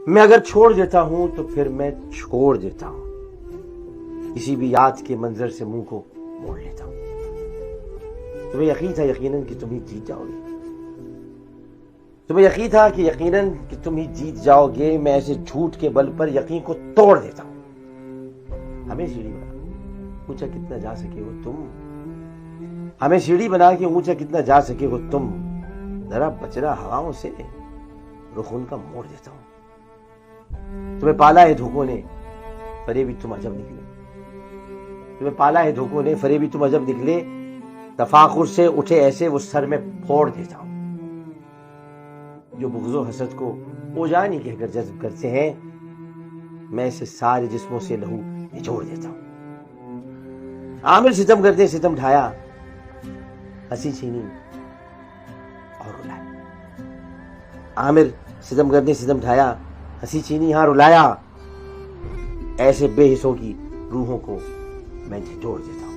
मैं अगर छोड़ देता हूं तो फिर मैं छोड़ देता हूं, किसी भी याद के मंजर से मुंह को मोड़ लेता हूं। तुम्हें यकीन था यकीनन कि तुम ही जीत जाओगे, तुम्हें यकीन था कि यकीनन कि तुम ही जीत जाओगे। मैं ऐसे झूठ के बल पर यकीन को तोड़ देता हूं। हमें सीढ़ी बना ऊंचा कितना जा सके हो तुम, हमें सीढ़ी बना के ऊंचा कितना जा सके हो तुम। जरा बचना हवाओं से, रुख उनका मोड़ देता हूं। तुम्हें पाला है धोखों ने, फरे भी तुम अजब निकले। तुम्हें पाला है धोखों ने, फरे भी तुम अजब निकले। तफाकुर से उठे ऐसे वो सर में फोड़ देता हूं। जो बुग़्ज़ो हसद को ओजानी कहकर जज्ब करते हैं, मैं इसे सारे जिस्मों से लहू निचोड़ देता हूं। आमिर सितम करते सितम ढाया, हंसी छीनी और रुलाया। आमिर सितम करते सितम ढाया, हंसी छीनी यहाँ रुलाया। ऐसे बेहिसों की रूहों को मैं झिझोड़ देता हूं।